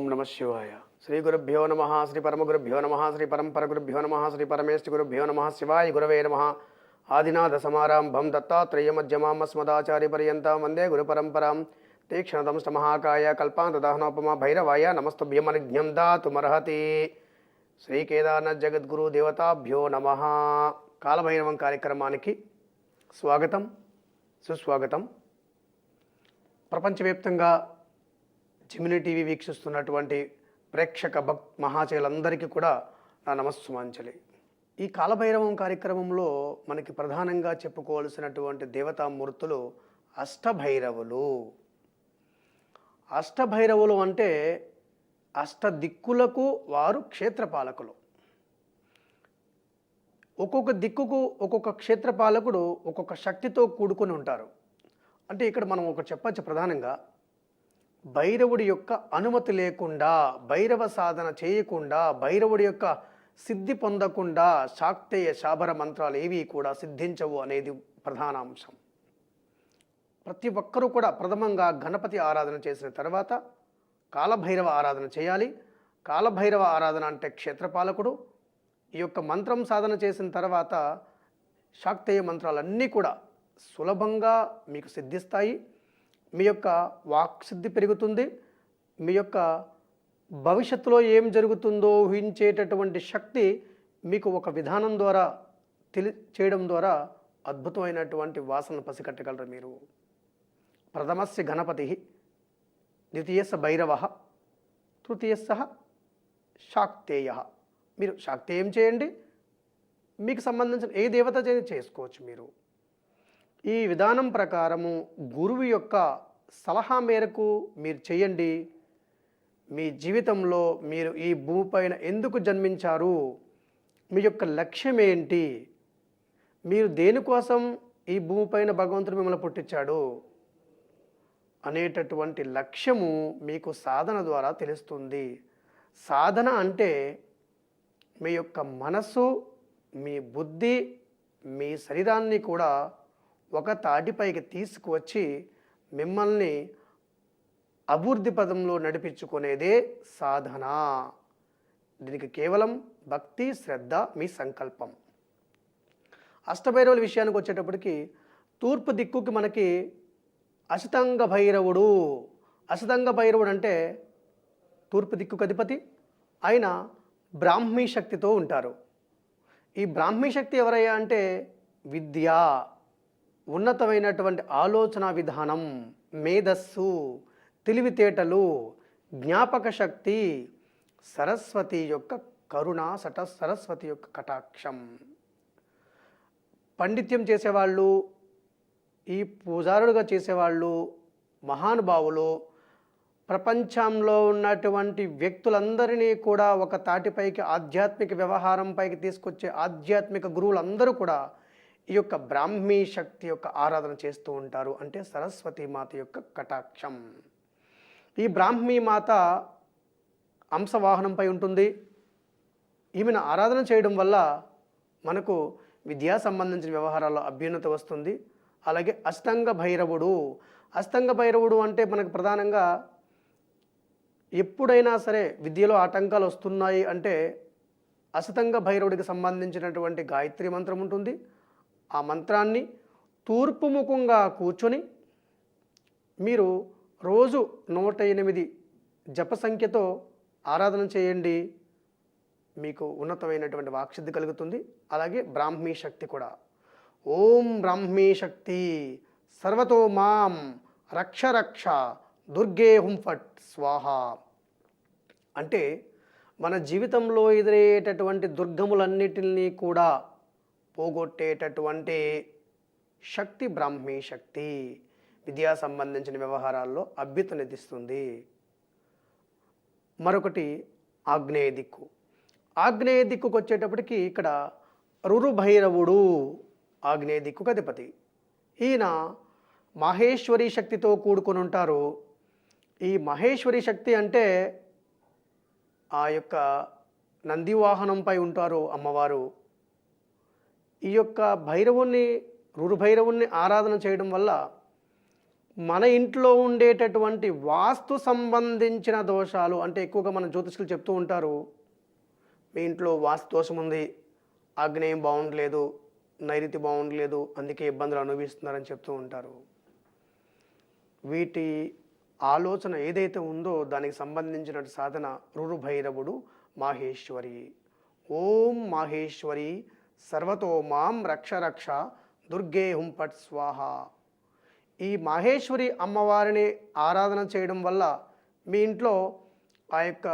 ఓం నమ శివాయ. శ్రీ గురుభ్యో నమ, శ్రీ పరమగురుభ్యో నమ, శ్రీ పరంపరగురుభ్యో నమ, శ్రీ పరమేష్ఠి గురుభ్యో నమ. శివాయ గురవే నమ. ఆదినాథ సమారంభం దత్తాత్రేయ మధ్యమామస్మదాచార్య పర్యంతం వందే గురు పరంపరాం. తీక్షణదంష్ట మహాకాయ కల్పాంతదహనోపమ భైరవాయ నమస్తుభ్యమనిజ్ఞం దాతుమర్హతి. శ్రీ కేదార్నాథ్ జగద్గురు దేవతాభ్యో నమ. కాలభైరవం కార్యక్రమానికి స్వాగతం, సుస్వాగతం. ప్రపంచవ్యాప్తంగా జెమినీ టీవీ వీక్షిస్తున్నటువంటి ప్రేక్షక మహాశయులందరికీ కూడా నా నమస్సుమాంజలి. ఈ కాలభైరవం కార్యక్రమంలో మనకి ప్రధానంగా చెప్పుకోవాల్సినటువంటి దేవతామూర్తులు అష్టభైరవులు. అష్టభైరవులు అంటే అష్ట దిక్కులకు వారు క్షేత్రపాలకులు. ఒక్కొక్క దిక్కుకు ఒక్కొక్క క్షేత్రపాలకుడు ఒక్కొక్క శక్తితో కూడుకొని ఉంటారు. అంటే ఇక్కడ మనం ఒకటి చెప్పచ్చు, ప్రధానంగా భైరవుడి యొక్క అనుమతి లేకుండా, భైరవ సాధన చేయకుండా, భైరవుడి యొక్క సిద్ధి పొందకుండా శాక్తేయ శాబర మంత్రాలు ఏవి కూడా సిద్ధించవు అనేది ప్రధాన అంశం. ప్రతి ఒక్కరూ కూడా ప్రథమంగా గణపతి ఆరాధన చేసిన తర్వాత కాలభైరవ ఆరాధన చేయాలి. కాలభైరవ ఆరాధన అంటే క్షేత్రపాలకుడు. ఈ యొక్క మంత్రం సాధన చేసిన తర్వాత శాక్తేయ మంత్రాలన్నీ కూడా సులభంగా మీకు సిద్ధిస్తాయి. మీ యొక్క వాక్సిద్ధి పెరుగుతుంది. మీ యొక్క భవిష్యత్తులో ఏం జరుగుతుందో ఊహించేటటువంటి శక్తి మీకు ఒక విధానం ద్వారా చేయడం ద్వారా అద్భుతమైనటువంటి వాసన పసిగట్టగలరు మీరు. ప్రథమస్య గణపతి, ద్వితీయస్య భైరవ, తృతీయస్య శాక్తేయ. మీరు శాక్తేయం చేయండి, మీకు సంబంధించిన ఏ దేవత చేసుకోవచ్చు మీరు. ఈ విధానం ప్రకారము గురువు యొక్క సలహా మేరకు మీరు చేయండి. మీ జీవితంలో మీరు ఈ భూమిపైన ఎందుకు జన్మించారు, మీ యొక్క లక్ష్యం ఏంటి, మీరు దేనికోసం ఈ భూమిపైన భగవంతుడు మిమ్మల్ని పుట్టించాడు అనేటటువంటి లక్ష్యము మీకు సాధన ద్వారా తెలుస్తుంది. సాధన అంటే మీ యొక్క మనస్సు, మీ బుద్ధి, మీ శరీరాన్ని కూడా ఒక తాటిపైకి తీసుకువచ్చి మిమ్మల్ని అభివృద్ధి పదంలో నడిపించుకునేదే సాధన. దీనికి కేవలం భక్తి, శ్రద్ధ, మీ సంకల్పం. అష్టభైరవుల విషయానికి వచ్చేటప్పటికి తూర్పు దిక్కుకి మనకి అశతంగ భైరవుడు. అశతంగ భైరవుడు అంటే తూర్పు దిక్కుకు అధిపతి. ఆయన బ్రాహ్మీ శక్తితో ఉంటారు. ఈ బ్రాహ్మీ శక్తి ఎవరయ్యా అంటే విద్య, ఉన్నతమైనటువంటి ఆలోచన విధానం, మేధస్సు, తెలివితేటలు, జ్ఞాపక శక్తి, సరస్వతి యొక్క కరుణ, సరస్వతి యొక్క కటాక్షం. పండిత్యం చేసేవాళ్ళు, ఈ పూజారులుగా చేసేవాళ్ళు, మహానుభావులు, ప్రపంచంలో ఉన్నటువంటి వ్యక్తులందరినీ కూడా ఒక తాటిపైకి ఆధ్యాత్మిక వ్యవహారంపైకి తీసుకొచ్చే ఆధ్యాత్మిక గురువులందరూ కూడా ఈ యొక్క బ్రాహ్మీ శక్తి యొక్క ఆరాధన చేస్తూ ఉంటారు. అంటే సరస్వతి మాత యొక్క కటాక్షం. ఈ బ్రాహ్మీ మాత అంశవాహనంపై ఉంటుంది. ఈమెను ఆరాధన చేయడం వల్ల మనకు విద్యా సంబంధించిన వ్యవహారాల్లో అభ్యున్నతి వస్తుంది. అలాగే అష్టంగ భైరవుడు. అష్టంగ భైరవుడు అంటే మనకు ప్రధానంగా ఎప్పుడైనా సరే విద్యలో ఆటంకాలు వస్తున్నాయి అంటే అష్టంగ భైరవుడికి సంబంధించినటువంటి గాయత్రి మంత్రం ఉంటుంది. ఆ మంత్రాన్ని తూర్పు ముఖంగా కూర్చొని మీరు రోజు 108 జప సంఖ్యతో ఆరాధన చేయండి. మీకు ఉన్నతమైనటువంటి వాక్సిద్ధి కలుగుతుంది. అలాగే బ్రాహ్మీ శక్తి కూడా. ఓం బ్రాహ్మీ శక్తి సర్వతో మాం రక్ష రక్ష దుర్గే హుం ఫట్ స్వాహ. అంటే మన జీవితంలో ఎదురయ్యేటటువంటి దుర్గములన్నిటినీ కూడా పోగొట్టేటటువంటి శక్తి బ్రాహ్మీ శక్తి. విద్యా సంబంధించిన వ్యవహారాల్లో అభ్యున్నతిస్తుంది. మరొకటి ఆగ్నేయ దిక్కు. ఆగ్నేయ దిక్కుకు వచ్చేటప్పటికి ఇక్కడ రురుభైరవుడు ఆగ్నేయ దిక్కుకు అధిపతి. ఈయన మహేశ్వరి శక్తితో కూడుకొని ఉంటారు. ఈ మహేశ్వరి శక్తి అంటే ఆ యొక్క నందివాహనంపై ఉంటారు అమ్మవారు. ఈ యొక్క భైరవుణ్ణి, రురుభైరవుణ్ణి ఆరాధన చేయడం వల్ల మన ఇంట్లో ఉండేటటువంటి వాస్తు సంబంధించిన దోషాలు అంటే ఎక్కువగా మన జ్యోతిష్కులు చెప్తూ ఉంటారు, మీ ఇంట్లో వాస్తు దోషం ఉంది, ఆగ్నేయం బాగుండలేదు, నైరుతి బాగుండలేదు, అందుకే ఇబ్బందులు అనుభవిస్తున్నారని చెప్తూ ఉంటారు. వీటి ఆలోచన ఏదైతే ఉందో దానికి సంబంధించిన సాధన రురు భైరవుడు మాహేశ్వరి. ఓం మాహేశ్వరి సర్వతో మాం రక్ష రక్ష దుర్గే హుంపట్ స్వాహ. ఈ మాహేశ్వరి అమ్మవారిని ఆరాధన చేయడం వల్ల మీ ఇంట్లో ఆ యొక్క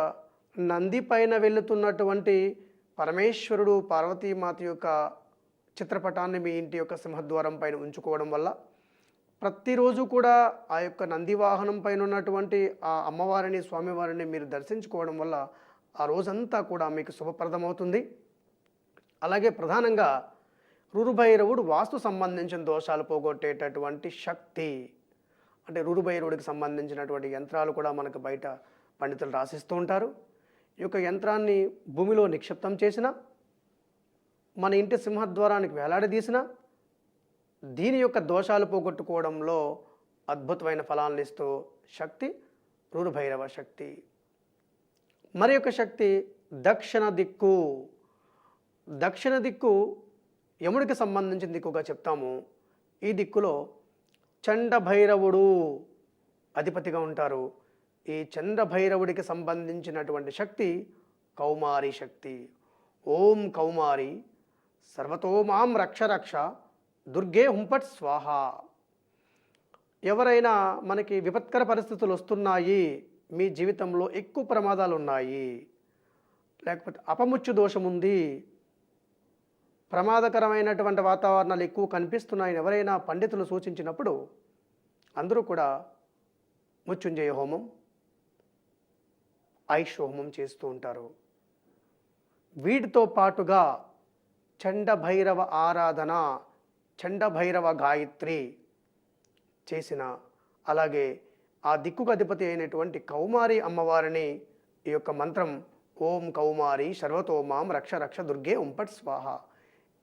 నంది పైన వెళుతున్నటువంటి పరమేశ్వరుడు పార్వతీమాత యొక్క చిత్రపటాన్ని మీ ఇంటి యొక్క సింహద్వారం పైన ఉంచుకోవడం వల్ల, ప్రతిరోజు కూడా ఆ యొక్క నంది వాహనం పైన ఉన్నటువంటి ఆ అమ్మవారిని స్వామివారిని మీరు దర్శించుకోవడం వల్ల ఆ రోజంతా కూడా మీకు శుభప్రదమవుతుంది. అలాగే ప్రధానంగా రురుభైరవుడు వాస్తు సంబంధించిన దోషాలు పోగొట్టేటటువంటి శక్తి. అంటే రురుభైరవుడికి సంబంధించినటువంటి యంత్రాలు కూడా మనకు బయట పండితులు రాసిస్తూ ఉంటారు. ఈ యొక్క యంత్రాన్ని భూమిలో నిక్షిప్తం చేసిన, మన ఇంటి సింహద్వారానికి వేలాడదీసిన, దీని యొక్క దోషాలు పోగొట్టుకోవడంలో అద్భుతమైన ఫలాలను ఇస్తూ శక్తి రురుభైరవ శక్తి. మరి యొక్క శక్తి దక్షిణ దిక్కు. దక్షిణ దిక్కు యముడికి సంబంధించిన దిక్కుగా చెప్తాము. ఈ దిక్కులో చండభైరవుడు అధిపతిగా ఉంటారు. ఈ చంద్రభైరవుడికి సంబంధించినటువంటి శక్తి కౌమారి శక్తి. ఓం కౌమారి సర్వతో మాం రక్ష రక్ష దుర్గే హుంపట్ స్వాహ. ఎవరైనా మనకి విపత్కర పరిస్థితులు వస్తున్నాయి, మీ జీవితంలో ఎక్కువ ప్రమాదాలు ఉన్నాయి, లేకపోతే అపముచ్చు దోషం ఉంది, ప్రమాదకరమైనటువంటి వాతావరణాలు ఎక్కువ కనిపిస్తున్నాయని ఎవరైనా పండితులు సూచించినప్పుడు అందరూ కూడా మృత్యుంజయ హోమం, ఐష్ హోమం చేస్తూ ఉంటారు. వీటితో పాటుగా చండభైరవ ఆరాధన, చండభైరవ గాయత్రి చేసిన, అలాగే ఆ దిక్కుకు అధిపతి అయినటువంటి కౌమారి అమ్మవారిని ఈ యొక్క మంత్రం ఓం కౌమారి సర్వతో మాం రక్ష రక్ష దుర్గే ఉంపట్ స్వాహ,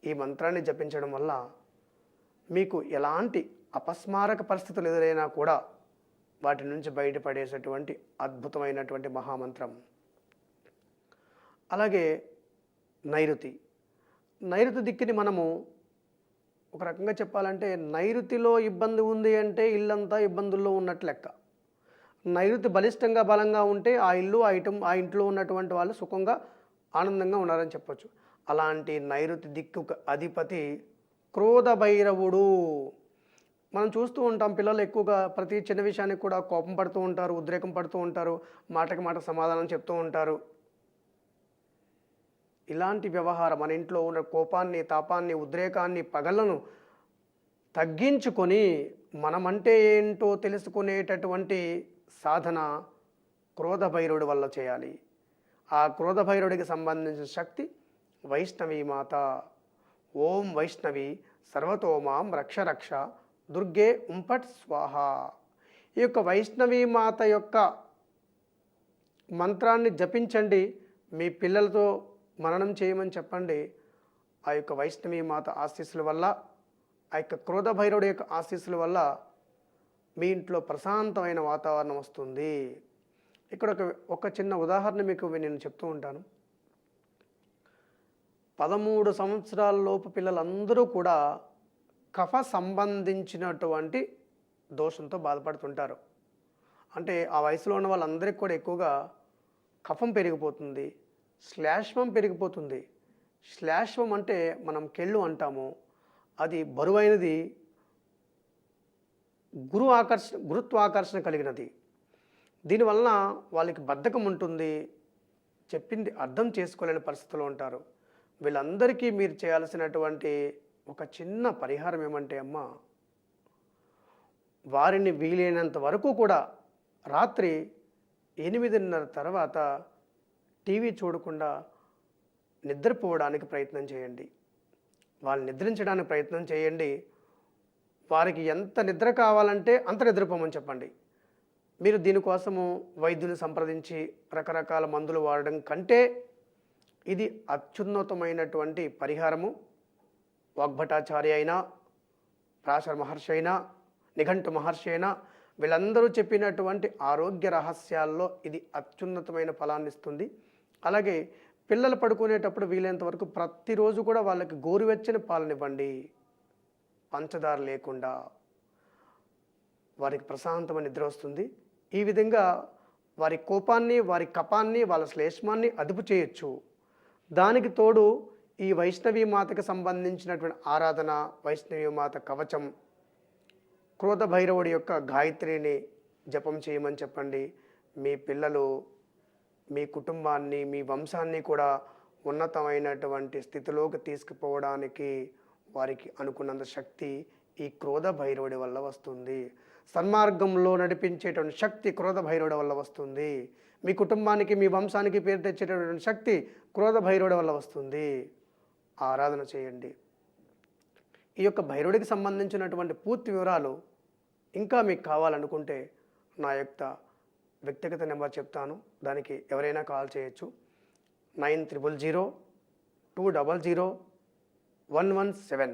ఈ మంత్రాన్ని జపించడం వల్ల మీకు ఎలాంటి అపస్మారక పరిస్థితులు ఎదురైనా కూడా వాటి నుంచి బయటపడేసేటువంటి అద్భుతమైనటువంటి మహామంత్రం. అలాగే నైరుతి. నైరుతి దిక్కుని మనము ఒక రకంగా చెప్పాలంటే, నైరుతిలో ఇబ్బంది ఉంది అంటే ఇల్లంతా ఇబ్బందుల్లో ఉన్నట్టు లెక్క. నైరుతి బలిష్టంగా బలంగా ఉంటే ఆ ఇల్లు ఆ ఇంట్లో ఉన్నటువంటి వాళ్ళు సుఖంగా ఆనందంగా ఉన్నారని చెప్పొచ్చు. అలాంటి నైరుతి దిక్కు అధిపతి క్రోధ భైరవుడు. మనం చూస్తూ ఉంటాం, పిల్లలు ఎక్కువగా ప్రతి చిన్న విషయానికి కూడా కోపం పడుతూ ఉంటారు, ఉద్రేకం పడుతూ ఉంటారు, మాటకి మాట సమాధానం చెప్తూ ఉంటారు. ఇలాంటి వ్యవహారం, మన ఇంట్లో ఉన్న కోపాన్ని, తాపాన్ని, ఉద్రేకాన్ని, పగలను తగ్గించుకొని మనమంటే ఏంటో తెలుసుకునేటటువంటి సాధన క్రోధ భైరవుడి వల్ల చేయాలి. ఆ క్రోధ భైరవుడికి సంబంధించిన శక్తి వైష్ణవీ మాత. ఓం వైష్ణవి సర్వతో మాం రక్ష రక్ష దుర్గే ఉంపట్ స్వాహ. ఈ యొక్క వైష్ణవీ మాత యొక్క మంత్రాన్ని జపించండి. మీ పిల్లలతో మననం చేయమని చెప్పండి. ఆ యొక్క వైష్ణవీ మాత ఆశీస్సుల వల్ల, ఆ యొక్క క్రోధ భైరవుడి యొక్క ఆశీస్సుల వల్ల మీ ఇంట్లో ప్రశాంతమైన వాతావరణం వస్తుంది. ఇక్కడ ఒక చిన్న ఉదాహరణ మీకు నేను చెప్తూ ఉంటాను. 13 సంవత్సరాల లోపు పిల్లలందరూ కూడా కఫ సంబంధించినటువంటి దోషంతో బాధపడుతుంటారు. అంటే ఆ వయసులో ఉన్న వాళ్ళందరికీ కూడా ఎక్కువగా కఫం పెరిగిపోతుంది, శ్లేష్మం పెరిగిపోతుంది. శ్లేష్మం అంటే మనం కెళ్ళు అంటాము. అది బరువైనది, గురుత్వాకర్షణ కలిగినది. దీనివలన వాళ్ళకి బద్ధకం ఉంటుంది, చెప్పింది అర్థం చేసుకోలేని పరిస్థితిలో ఉంటారు. వీళ్ళందరికీ మీరు చేయాల్సినటువంటి ఒక చిన్న పరిహారం ఏమంటే అమ్మ, వారిని వీలైనంత వరకు కూడా రాత్రి 8:30 తర్వాత టీవీ చూడకుండా నిద్రపోవడానికి ప్రయత్నం చేయండి. వాళ్ళు నిద్రించడానికి ప్రయత్నం చేయండి. వారికి ఎంత నిద్ర కావాలంటే అంత నిద్రపోమని చెప్పండి. మీరు దీనికోసము వైద్యుని సంప్రదించి రకరకాల మందులు వాడడం కంటే ఇది అత్యున్నతమైనటువంటి పరిహారము. వాగ్భటాచార్య అయినా, ప్రాశర మహర్షి అయినా, నిఘంటు మహర్షి అయినా వీళ్ళందరూ చెప్పినటువంటి ఆరోగ్య రహస్యాల్లో ఇది అత్యున్నతమైన ఫలాన్ని ఇస్తుంది. అలాగే పిల్లలు పడుకునేటప్పుడు వీలైనంత వరకు ప్రతిరోజు కూడా వాళ్ళకి గోరువెచ్చని పాలనివ్వండి, పంచదార లేకుండా. వారికి ప్రశాంతమైన నిద్ర వస్తుంది. ఈ విధంగా వారి కోపాన్ని, వారి కపాన్ని, వాళ్ళ శ్లేష్మాన్ని అదుపు చేయొచ్చు. దానికి తోడు ఈ వైష్ణవీ మాతకు సంబంధించినటువంటి ఆరాధన, వైష్ణవీ మాత కవచం, క్రోధ భైరవుడి యొక్క గాయత్రిని జపం చేయమని చెప్పండి. మీ పిల్లలు మీ కుటుంబాన్ని, మీ వంశాన్ని కూడా ఉన్నతమైనటువంటి స్థితిలోకి తీసుకుపోవడానికి వారికి అనుకున్నంత శక్తి ఈ క్రోధ భైరవుడి వల్ల వస్తుంది. సన్మార్గంలో నడిపించేటువంటి శక్తి క్రోధ భైరవుడి వల్ల వస్తుంది. మీ కుటుంబానికి, మీ వంశానికి పేరు తెచ్చేటటువంటి శక్తి క్రోధ భైరవుడి వల్ల వస్తుంది. ఆరాధన చేయండి. ఈ యొక్క భైరవుడికి సంబంధించినటువంటి పూర్తి వివరాలు ఇంకా మీకు కావాలనుకుంటే నా యొక్క వ్యక్తిగత నెంబర్ చెప్తాను. దానికి ఎవరైనా కాల్ చేయొచ్చు. 9000200117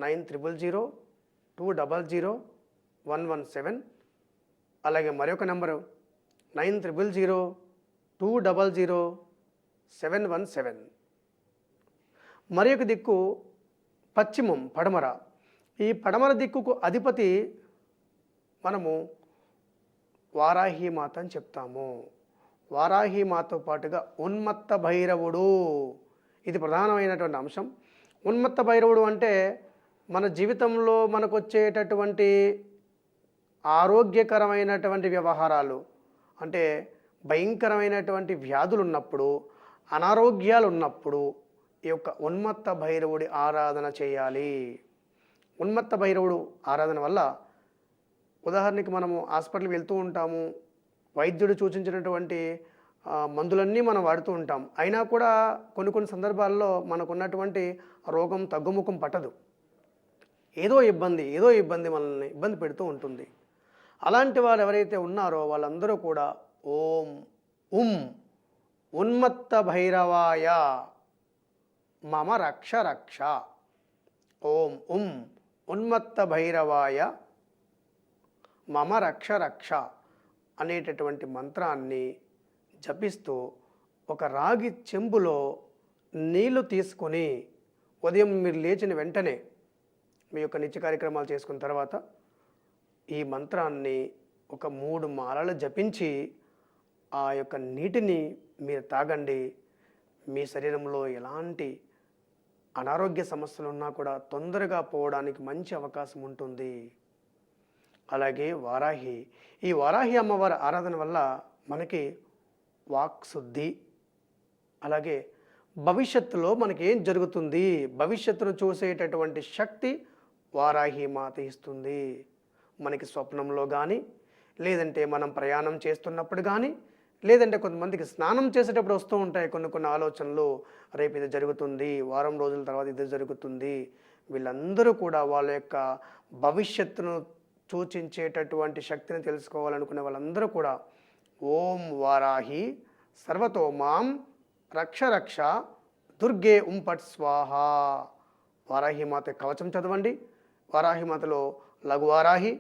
9000200117. అలాగే మరొక నెంబరు 9000200717. మరొక దిక్కు పశ్చిమం, పడమర. ఈ పడమర దిక్కుకు అధిపతి మనము వారాహి మాత అని చెప్తాము. వారాహి మాతో పాటుగా ఉన్మత్త భైరవుడు, ఇది ప్రధానమైనటువంటి అంశం. ఉన్మత్త భైరవుడు అంటే మన జీవితంలో మనకు వచ్చేటటువంటి ఆరోగ్యకరమైనటువంటి వ్యవహారాలు, అంటే భయంకరమైనటువంటి వ్యాధులు ఉన్నప్పుడు, అనారోగ్యాలు ఉన్నప్పుడు ఈ యొక్క ఉన్మత్త భైరవుడి ఆరాధన చేయాలి. ఉన్మత్త భైరవుడు ఆరాధన వల్ల, ఉదాహరణకి మనము హాస్పిటల్కి వెళ్తూ ఉంటాము, వైద్యుడు సూచించినటువంటి మందులన్నీ మనం వాడుతూ ఉంటాం. అయినా కూడా కొన్ని సందర్భాల్లో మనకున్నటువంటి రోగం తగ్గుముఖం పట్టదు. ఏదో ఇబ్బంది మనల్ని ఇబ్బంది పెడుతూ ఉంటుంది. అలాంటి వారు ఎవరైతే ఉన్నారో వాళ్ళందరూ కూడా ఓం ఉన్మత్త భైరవాయ మమ రక్ష రక్ష, ఓం ఉన్మత్త భైరవాయ మమ రక్ష రక్ష అనేటటువంటి మంత్రాన్ని జపిస్తూ ఒక రాగి చెంబులో నీళ్లు తీసుకొని ఉదయం మీరు లేచిన వెంటనే మీ యొక్క నిత్య కార్యక్రమాలు చేసుకున్న తర్వాత ఈ మంత్రాన్ని ఒక 3 మాలలు జపించి ఆ యొక్క నీటిని మీరు తాగండి. మీ శరీరంలో ఎలాంటి అనారోగ్య సమస్యలు ఉన్నా కూడా తొందరగా పోవడానికి మంచి అవకాశం ఉంటుంది. అలాగే ఈ వారాహి అమ్మవారి ఆరాధన వల్ల మనకి వాక్శుద్ధి, అలాగే భవిష్యత్తులో మనకి ఏం జరుగుతుంది, భవిష్యత్తును చూసేటటువంటి శక్తి వారాహి మాత ఇస్తుంది. మనకి స్వప్నంలో కానీ, లేదంటే మనం ప్రయాణం చేస్తున్నప్పుడు కానీ, లేదంటే కొంతమందికి స్నానం చేసేటప్పుడు వస్తూ ఉంటాయి కొన్ని ఆలోచనలు. రేపు ఇది జరుగుతుంది, వారం రోజుల తర్వాత ఇది జరుగుతుంది. వీళ్ళందరూ కూడా వాళ్ళ యొక్క భవిష్యత్తును సూచించేటటువంటి శక్తిని తెలుసుకోవాలనుకునే వాళ్ళందరూ కూడా ఓం వారాహి సర్వతో మాం రక్ష రక్ష దుర్గే పట్ స్వాహ. వారాహి మాత కవచం చదవండి. వారాహి మాతలో లఘువారాహి,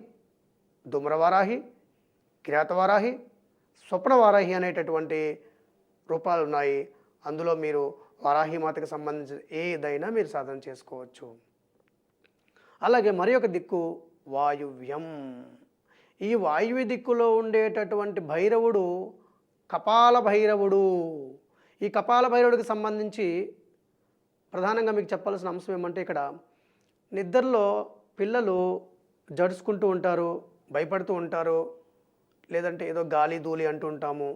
ధూమ్రవారాహి, కిరాతవారాహి, స్వప్నవారాహి అనేటటువంటి రూపాలు ఉన్నాయి. అందులో మీరు వారాహి మాతకు సంబంధించిన ఏదైనా మీరు సాధన చేసుకోవచ్చు. అలాగే మరి ఒక దిక్కు వాయువ్యం. ఈ వాయువ్య దిక్కులో ఉండేటటువంటి భైరవుడు కపాల భైరవుడు. ఈ కపాల భైరవుడికి సంబంధించి ప్రధానంగా మీకు చెప్పాల్సిన అంశం ఏమంటే, ఇక్కడ నిద్రలో పిల్లలు జడుచుకుంటూ ఉంటారు, భయపడుతూ ఉంటారు, లేదంటే ఏదో గాలి ధూళి అంటూ ఉంటాము.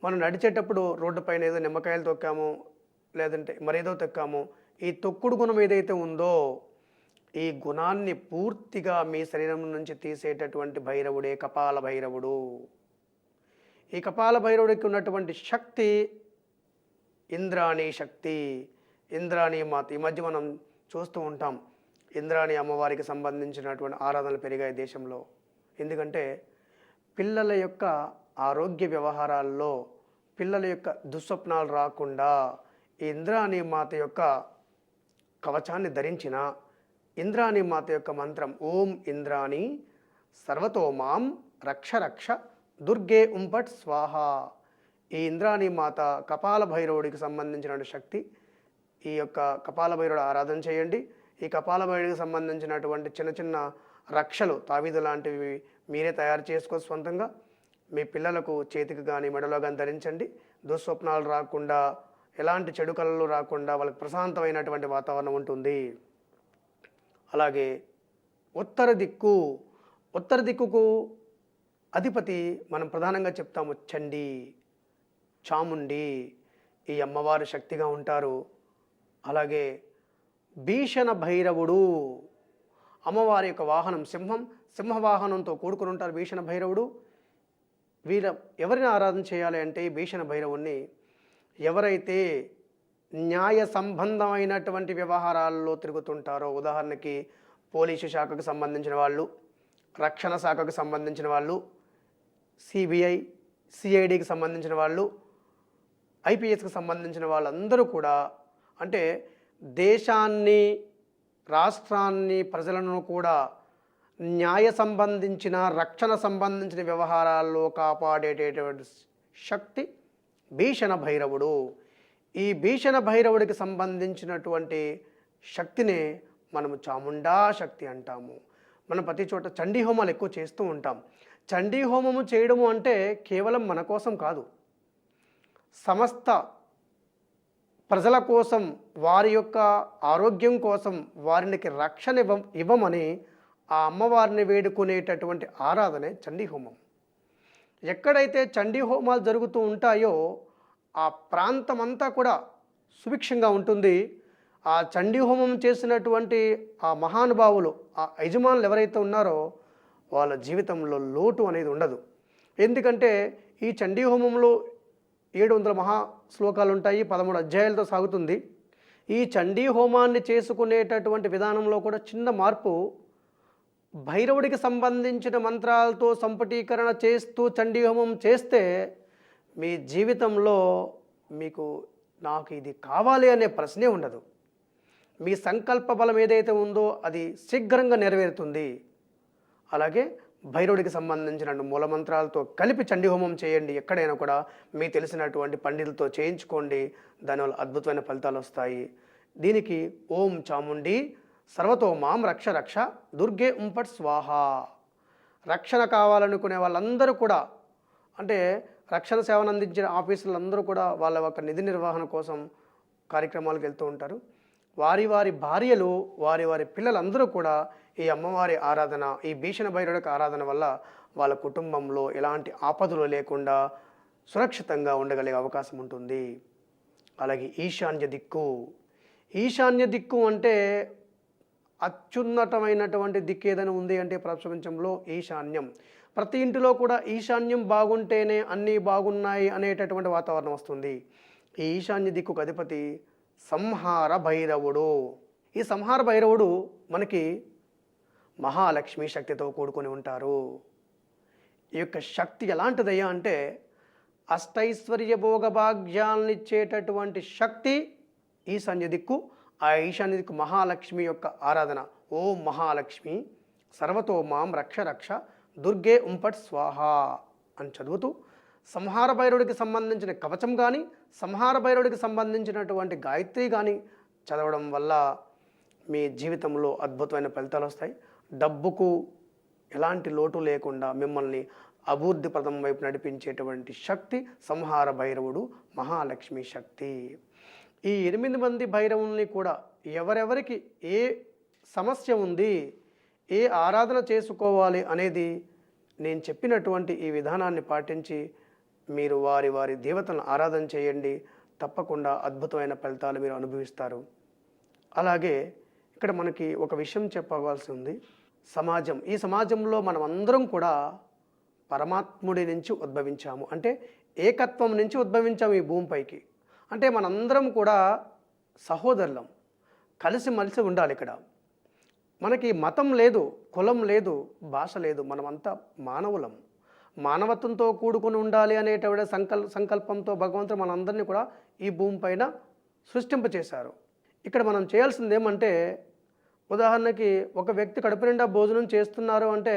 మనం నడిచేటప్పుడు రోడ్డు పైన ఏదో నిమ్మకాయలు తొక్కాము, లేదంటే మరేదో తొక్కాము. ఈ తొక్కుడు గుణం ఏదైతే ఉందో ఈ గుణాన్ని పూర్తిగా మీ శరీరం నుంచి తీసేటటువంటి భైరవుడే కపాల భైరవుడు. ఈ కపాల భైరవుడికి ఉన్నటువంటి శక్తి ఇంద్రాణి శక్తి, ఇంద్రాణి మాత. ఈ మధ్య మనం చూస్తూ ఉంటాం ఇంద్రాణి అమ్మవారికి సంబంధించినటువంటి ఆరాధనలు పెరిగాయి దేశంలో. ఎందుకంటే పిల్లల యొక్క ఆరోగ్య వ్యవహారాల్లో పిల్లల యొక్క దుస్వప్నాలు రాకుండా ఈ ఇంద్రాణి మాత యొక్క కవచాన్ని ధరించిన ఇంద్రాణి మాత యొక్క మంత్రం ఓం ఇంద్రాణి సర్వతో మాం రక్ష రక్ష దుర్గే ఉంపట్ స్వాహ. ఈ ఇంద్రాణి మాత కపాల భైరవుడికి సంబంధించిన శక్తి. ఈ యొక్క కపాల భైరవుడు ఆరాధన చేయండి. ఈ కపాల భైరవుడికి సంబంధించినటువంటి చిన్న చిన్న రక్షలు తావీదు లాంటివి మీరే తయారు చేసుకో సొంతంగా. మీ పిల్లలకు చేతికి కానీ మెడలో కానీ ధరించండి. దుస్వప్నాలు రాకుండా, ఎలాంటి చెడు కళలు రాకుండా వాళ్ళకి ప్రశాంతమైనటువంటి వాతావరణం ఉంటుంది. అలాగే ఉత్తర దిక్కుకు అధిపతి మనం ప్రధానంగా చెప్తాము చండీ, చాముండి. ఈ అమ్మవారు శక్తిగా ఉంటారు. అలాగే భీషణ భైరవుడు, అమ్మవారి యొక్క వాహనం సింహవాహనంతో కూడుకుని ఉంటారు భీషణ భైరవుడు. ఎవరిని ఆరాధన చేయాలి అంటే భీషణ భైరవుణ్ణి ఎవరైతే న్యాయ సంబంధమైనటువంటి వ్యవహారాల్లో తిరుగుతుంటారో, ఉదాహరణకి పోలీసు శాఖకు సంబంధించిన వాళ్ళు, రక్షణ శాఖకు సంబంధించిన వాళ్ళు, సిబిఐ సిఐడికి సంబంధించిన వాళ్ళు, ఐపీఎస్కి సంబంధించిన వాళ్ళందరూ కూడా, అంటే దేశాన్ని, రాష్ట్రాన్ని, ప్రజలను కూడా న్యాయ సంబంధించిన, రక్షణ సంబంధించిన వ్యవహారాల్లో కాపాడేటటువంటి శక్తి భీషణ భైరవుడు. ఈ భీషణ భైరవుడికి సంబంధించినటువంటి శక్తినే మనము చాముండా శక్తి అంటాము. మనం ప్రతి చోట చండీ హోమాలు ఎక్కువ చేస్తూ ఉంటాం. చండీ హోమము చేయడము అంటే కేవలం మన కోసం కాదు, సమస్త ప్రజల కోసం, వారి యొక్క ఆరోగ్యం కోసం, వారికి రక్షణ ఇవ్వమని ఆ అమ్మవారిని వేడుకునేటటువంటి ఆరాధనే చండీ హోమం. ఎక్కడైతే చండీ హోమాలు జరుగుతూ ఉంటాయో ఆ ప్రాంతం అంతా కూడా సుభిక్షంగా ఉంటుంది. ఆ చండీ హోమం చేసినటువంటి ఆ మహానుభావులు, ఆ యజమానులు ఎవరైతే ఉన్నారో వాళ్ళ జీవితంలో లోటు అనేది ఉండదు. ఎందుకంటే ఈ చండీ హోమంలో 700 మహా శ్లోకాలు ఉంటాయి, 13 అధ్యాయాలతో సాగుతుంది. ఈ చండీ హోమాన్ని చేసుకునేటటువంటి విధానంలో కూడా చిన్న మార్పు. భైరవుడికి సంబంధించిన మంత్రాలతో సంపుటీకరణ చేస్తూ చండీ హోమం చేస్తే మీ జీవితంలో మీకు నాకు ఇది కావాలి అనే ప్రశ్నే ఉండదు. మీ సంకల్ప బలం ఏదైతే ఉందో అది శీఘ్రంగా నెరవేరుతుంది. అలాగే భైరవుడికి సంబంధించిన మూలమంత్రాలతో కలిపి చండీ హోమం చేయండి. ఎక్కడైనా కూడా మీకు తెలిసినటువంటి పండితులతో చేయించుకోండి. దానివల్ల అద్భుతమైన ఫలితాలు వస్తాయి. దీనికి ఓం చాముండి సర్వతో మాం రక్ష రక్ష దుర్గే ఉంపట్ స్వాహ. రక్షణ కావాలనుకునే వాళ్ళందరూ కూడా, అంటే రక్షణ సేవను అందించిన ఆఫీసులందరూ కూడా వాళ్ళ యొక్క నిధి నిర్వహణ కోసం కార్యక్రమాలకు వెళ్తూ ఉంటారు. వారి వారి భార్యలు, వారి వారి పిల్లలందరూ కూడా ఈ అమ్మవారి ఆరాధన, ఈ భీషణ భైరవుడికి ఆరాధన వల్ల వాళ్ళ కుటుంబంలో ఎలాంటి ఆపదలు లేకుండా సురక్షితంగా ఉండగలిగే అవకాశం ఉంటుంది. అలాగే ఈశాన్య దిక్కు అంటే అత్యున్నతమైనటువంటి దిక్కు ఏదైనా ఉంది అంటే ప్రపంచంలో ఈశాన్యం. ప్రతి ఇంటిలో కూడా ఈశాన్యం బాగుంటేనే అన్నీ బాగున్నాయి అనేటటువంటి వాతావరణం వస్తుంది. ఈ ఈశాన్య దిక్కుకు అధిపతి సంహార భైరవుడు. ఈ సంహార భైరవుడు మనకి మహాలక్ష్మి శక్తితో కూడుకొని ఉంటారు. ఈ యొక్క శక్తి ఎలాంటిదయ్యా అంటే అష్టైశ్వర్య భోగభాగ్యాలనిచ్చేటటువంటి శక్తి ఈశాన్య దిక్కు. ఆ ఈశాన్య దిక్కు మహాలక్ష్మి యొక్క ఆరాధన. ఓం మహాలక్ష్మి సర్వతో మాం రక్ష రక్ష దుర్గే ఉంపట్ స్వాహ అని చదువుతూ సంహార భైరవుడికి సంబంధించిన కవచం కానీ, సంహార భైరవుడికి సంబంధించినటువంటి గాయత్రి కానీ చదవడం వల్ల మీ జీవితంలో అద్భుతమైన ఫలితాలు వస్తాయి. డబ్బుకు ఎలాంటి లోటు లేకుండా మిమ్మల్ని అభివృద్ధి పదం వైపు నడిపించేటువంటి శక్తి సంహార భైరవుడు, మహాలక్ష్మి శక్తి. ఈ 8 మంది భైరవుల్ని కూడా ఎవరెవరికి ఏ సమస్య ఉంది, ఏ ఆరాధన చేసుకోవాలి అనేది నేను చెప్పినటువంటి ఈ విధానాన్ని పాటించి మీరు వారి వారి దేవతలను ఆరాధన చేయండి. తప్పకుండా అద్భుతమైన ఫలితాలు మీరు అనుభవిస్తారు. అలాగే ఇక్కడ మనకి ఒక విషయం చెప్పవలసి ఉంది. సమాజం, ఈ సమాజంలో మనం అందరం కూడా పరమాత్ముడి నుంచి ఉద్భవించాము, అంటే ఏకత్వం నుంచి ఉద్భవించాము ఈ భూమిపైకి. అంటే మనందరం కూడా సహోదరులం, కలిసిమెలిసి ఉండాలి. ఇక్కడ మనకి మతం లేదు, కులం లేదు, భాష లేదు, మనమంతా మానవులం. మానవత్వంతో కూడుకొని ఉండాలి అనేటువంటి సంకల్పంతో భగవంతుడు మనందరినీ కూడా ఈ భూమి పైన సృష్టింపచేశారు. ఇక్కడ మనం చేయాల్సింది ఏమంటే ఉదాహరణకి ఒక వ్యక్తి కడుపు నిండా భోజనం చేస్తున్నారు అంటే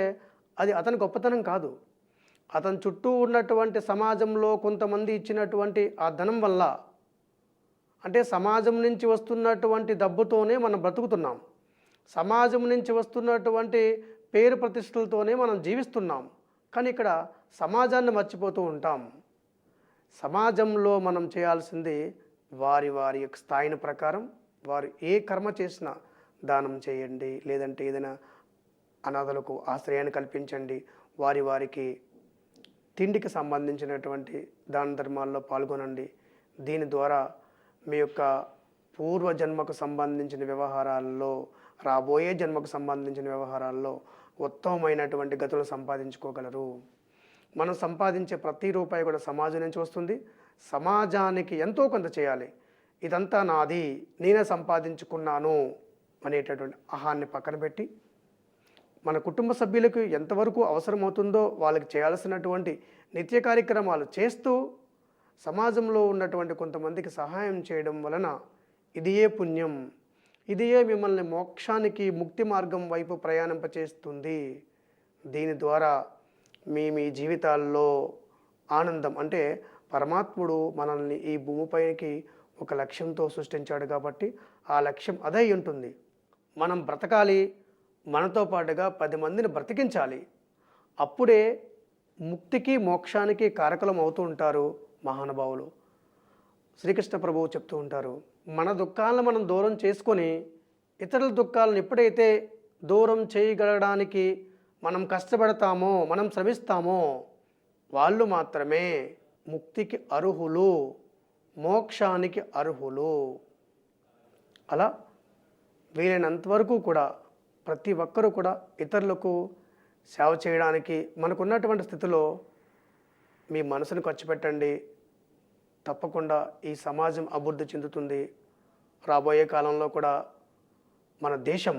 అది అతని గొప్పతనం కాదు. అతని చుట్టూ ఉన్నటువంటి సమాజంలో కొంతమంది ఇచ్చినటువంటి ఆ ధనం వల్ల, అంటే సమాజం నుంచి వస్తున్నటువంటి డబ్బుతోనే మనం బ్రతుకుతున్నాం. సమాజం నుంచి వస్తున్నటువంటి పేరు ప్రతిష్టలతోనే మనం జీవిస్తున్నాం. కానీ ఇక్కడ సమాజాన్ని మర్చిపోతూ ఉంటాం. సమాజంలో మనం చేయాల్సింది వారి వారి యొక్క స్థాయిని ప్రకారం వారు ఏ కర్మ చేసినా దానం చేయండి, లేదంటే ఏదైనా అనాథలకు ఆశ్రయాన్ని కల్పించండి, వారికి తిండికి సంబంధించినటువంటి దాన ధర్మాల్లో పాల్గొనండి. దీని ద్వారా మీ యొక్క పూర్వజన్మకు సంబంధించిన వ్యవహారాల్లో, రాబోయే జన్మకు సంబంధించిన వ్యవహారాల్లో ఉత్తమమైనటువంటి గతులు సంపాదించుకోగలరు. మనం సంపాదించే ప్రతి రూపాయి కూడా సమాజం నుంచి వస్తుంది. సమాజానికి ఎంతో కొంత చేయాలి. ఇదంతా నాది, నేనే సంపాదించుకున్నాను అనేటటువంటి అహాన్ని పక్కన పెట్టి, మన కుటుంబ సభ్యులకు ఎంతవరకు అవసరమవుతుందో వాళ్ళకి చేయాల్సినటువంటి నిత్య కార్యక్రమాలు చేస్తూ సమాజంలో ఉన్నటువంటి కొంతమందికి సహాయం చేయడం వలన ఇదియే పుణ్యం, ఇదియే మిమ్మల్ని మోక్షానికి, ముక్తి మార్గం వైపు ప్రయాణింపచేస్తుంది. దీని ద్వారా మీ జీవితాల్లో ఆనందం, అంటే పరమాత్ముడు మనల్ని ఈ భూమిపైకి ఒక లక్ష్యంతో సృష్టించాడు కాబట్టి ఆ లక్ష్యం అదే ఉంటుంది. మనం బ్రతకాలి, మనతో పాటుగా 10 మందిని బ్రతికించాలి. అప్పుడే ముక్తికి మోక్షానికి కారకులం అవుతూ ఉంటారు మహానుభావులు. శ్రీకృష్ణ ప్రభువు చెప్తూ ఉంటారు, మన దుఃఖాలను మనం దూరం చేసుకొని ఇతరుల దుఃఖాలను ఎప్పుడైతే దూరం చేయగలగడానికి మనం కష్టపడతామో, మనం శ్రమిస్తామో వాళ్ళు మాత్రమే ముక్తికి అర్హులు, మోక్షానికి అర్హులు. అలా వీలైనంతవరకు కూడా ప్రతి ఒక్కరూ కూడా ఇతరులకు సేవ చేయడానికి మనకున్నటువంటి స్థితిలో మీ మనసును ఖర్చు పెట్టండి. తప్పకుండా ఈ సమాజం అభివృద్ధి చెందుతుంది. రాబోయే కాలంలో కూడా మన దేశం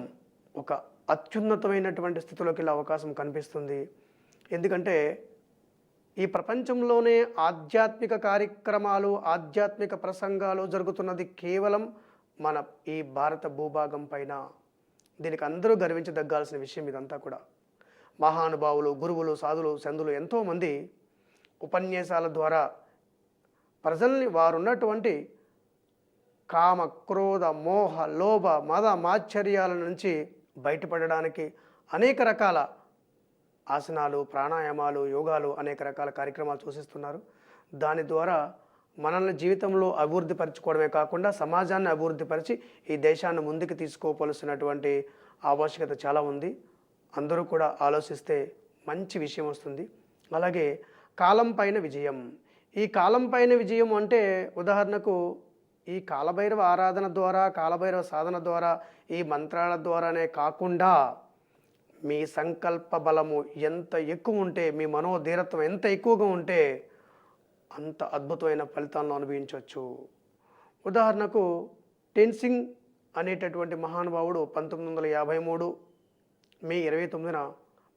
ఒక అత్యున్నతమైనటువంటి స్థితిలోకి వెళ్ళే అవకాశం కనిపిస్తుంది. ఎందుకంటే ఈ ప్రపంచంలోనే ఆధ్యాత్మిక కార్యక్రమాలు, ఆధ్యాత్మిక ప్రసంగాలు జరుగుతున్నది కేవలం మన ఈ భారత భూభాగం పైన. దీనికి అందరూ గర్వించదగ్గాల్సిన విషయం ఇదంతా కూడా. మహానుభావులు, గురువులు, సాధులు, సంతులు ఎంతోమంది ఉపన్యాసాల ద్వారా ప్రజల్ని వారున్నటువంటి కామ, క్రోధ, మోహ, లోభ, మద, మాశ్చర్యాల నుంచి బయటపడడానికి అనేక రకాల ఆసనాలు, ప్రాణాయామాలు, యోగాలు, అనేక రకాల కార్యక్రమాలు సూచిస్తున్నారు. దాని ద్వారా మనల్ని జీవితంలో అభివృద్ధి పరచుకోవడమే కాకుండా సమాజాన్ని అభివృద్ధిపరిచి ఈ దేశాన్ని ముందుకు తీసుకోవలసినటువంటి ఆవశ్యకత చాలా ఉంది. అందరూ కూడా ఆలోచిస్తే మంచి విషయం వస్తుంది. అలాగే కాలం పైన విజయం. ఈ కాలం పైన విజయం అంటే ఉదాహరణకు ఈ కాలభైరవ ఆరాధన ద్వారా, కాలభైరవ సాధన ద్వారా, ఈ మంత్రాల ద్వారానే కాకుండా మీ సంకల్ప బలము ఎంత ఎక్కువ ఉంటే, మీ మనోధీరత్వం ఎంత ఎక్కువగా ఉంటే అంత అద్భుతమైన ఫలితాలను అనుభవించవచ్చు. ఉదాహరణకు టెన్సింగ్ అనేటటువంటి మహానుభావుడు 1953 మే 29న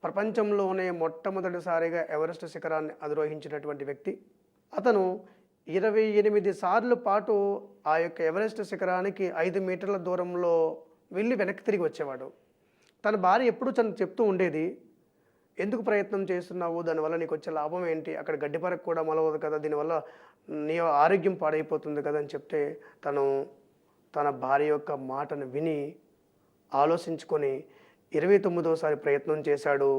ప్రపంచంలోనే మొట్టమొదటిసారిగా ఎవరెస్ట్ శిఖరాన్ని అధిరోహించినటువంటి వ్యక్తి. అతను 28 సార్లు పాటు ఆ యొక్క ఎవరెస్ట్ శిఖరానికి 5 మీటర్ల దూరంలో వెళ్ళి వెనక్కి తిరిగి వచ్చేవాడు. తన భార్య ఎప్పుడూ తను చెప్తూ ఉండేది, ఎందుకు ప్రయత్నం చేస్తున్నావు, దానివల్ల నీకు వచ్చే లాభం ఏంటి, అక్కడ గడ్డిపరకు కూడా మొలవదు కదా, దీనివల్ల నీ ఆరోగ్యం పాడైపోతుంది కదా అని చెప్తే తను తన భార్య యొక్క మాటను విని ఆలోచించుకొని 29వ ప్రయత్నం చేశాడు.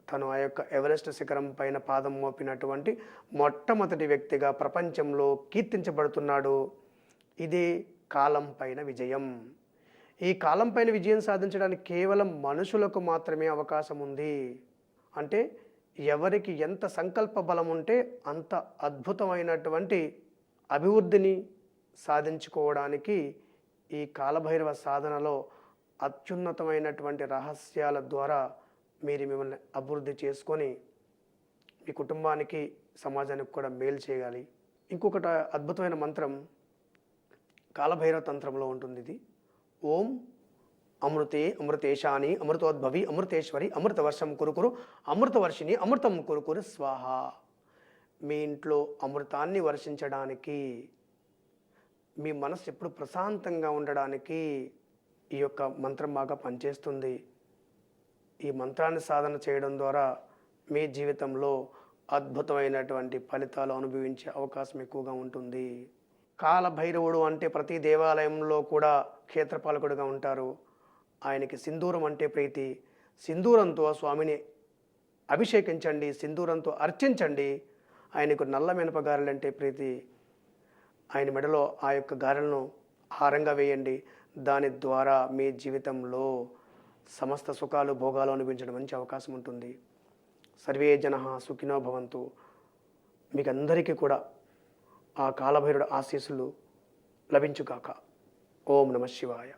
తను ఆ యొక్క ఎవరెస్ట్ శిఖరం పైన పాదం మోపినటువంటి మొట్టమొదటి వ్యక్తిగా ప్రపంచంలో కీర్తించబడుతున్నాడు. ఇదే కాలం పైన విజయం. ఈ కాలం పైన విజయం సాధించడానికి కేవలం మనుషులకు మాత్రమే అవకాశం ఉంది. అంటే ఎవరికి ఎంత సంకల్ప బలం ఉంటే అంత అద్భుతమైనటువంటి అభివృద్ధిని సాధించుకోవడానికి ఈ కాలభైరవ సాధనలో అత్యున్నతమైనటువంటి రహస్యాల ద్వారా మీరు మిమ్మల్ని అభివృద్ధి చేసుకొని మీ కుటుంబానికి, సమాజానికి కూడా మేలు చేయాలి. ఇంకొకటి అద్భుతమైన మంత్రం కాలభైరవ తంత్రంలో ఉంటుంది. ఇది ఓం అమృతే అమృతేశాని అమృతోద్భవి అమృతేశ్వరి అమృతవర్షం కురుకురు అమృతవర్షిని అమృతం కురుకురు స్వాహ. మీ ఇంట్లో అమృతాన్ని వర్షించడానికి, మీ మనసు ఎప్పుడు ప్రశాంతంగా ఉండడానికి, ఈ యొక్క మంత్రం బాగా పనిచేస్తుంది. ఈ మంత్రాన్ని సాధన చేయడం ద్వారా మీ జీవితంలో అద్భుతమైనటువంటి ఫలితాలు అనుభవించే అవకాశం ఎక్కువగా ఉంటుంది. కాలభైరవుడు అంటే ప్రతి దేవాలయంలో కూడా క్షేత్రపాలకుడుగా ఉంటారు. ఆయనకి సింధూరం అంటే ప్రీతి. సింధూరంతో స్వామిని అభిషేకించండి, సింధూరంతో అర్చించండి. ఆయనకు నల్ల మినప గారెలంటే ప్రీతి. ఆయన మెడలో ఆ యొక్క గారెలను హారంగా వేయండి. దాని ద్వారా మీ జీవితంలో సమస్త సుఖాలు భోగాలు అనుభవించడం మంచి అవకాశం ఉంటుంది. సర్వే జనః సుఖినో భవంతు. మీకు అందరికీ కూడా ఆ కాలభైరుడు ఆశీస్సులు లభించుగాక. ఓం నమః శివాయ.